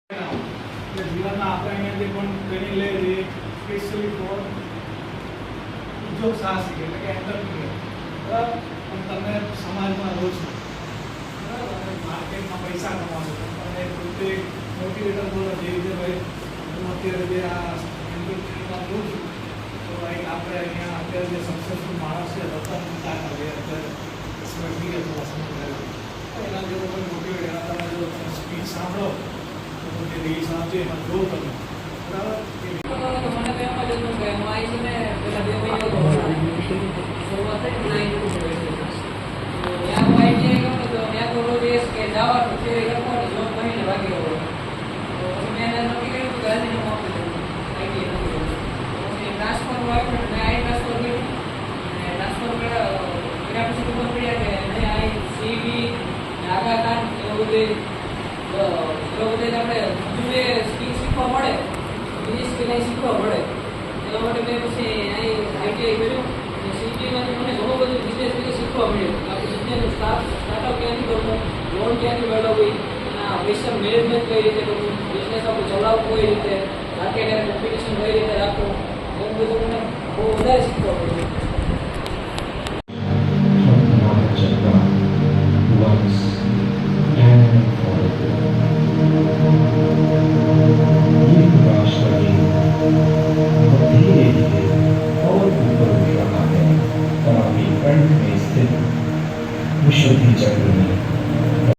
જીવનમાં આપણે અહીંયાથી પણ ટ્રેનિંગ લઈ રહીએ સ્પેશિયલી ફોર ઉદ્યોગ સાહસિક એટલે કે એન્ટરપ્રિન્યોર, બરાબર. પણ તમે સમાજમાં રહો છો, બરાબર, અને માર્કેટમાં પૈસા કમાવો છો, અને પોતે મોટિવેટર બોલો જે રીતે ભાઈ હું અત્યારે જે આ એન્ટરપ્રિન્યોરમાં રહું છું, તો આપણે અહીંયા અત્યારે જે સક્સેસફુલ માણસ છે રતન ટાટા જે અત્યારે સ્મૃતિ અથવા સમજાય એના જેવો કોઈ મોટિવેટ એના તમે જો સ્પીચ સાંભળો તો જે રીલ્સ આવશે એમાં જો તમે બરાબર. શીખવા મળે, બીજી સ્કિલ શીખવા મળે. એના માટે મેં પછી આઈટીઆઈ કર્યું. સીટીમાંથી મને ઘણું બધું બિઝનેસ વિશે શીખવા મળ્યું. આપણે બિઝનેસનું સ્ટાર્ટઅપ ક્યાંથી કરવું, લોન ક્યાંથી મેળવવી, પૈસા મેનેજમેન્ટ કઈ રીતે કરવું, બિઝનેસ આપણે ચલાવવું કઈ રીતે, માર્કેટ કોમ્પિટિશન કઈ રીતે રાખવું, એવું બધું મને બહુ વધારે શીખવા મળ્યું.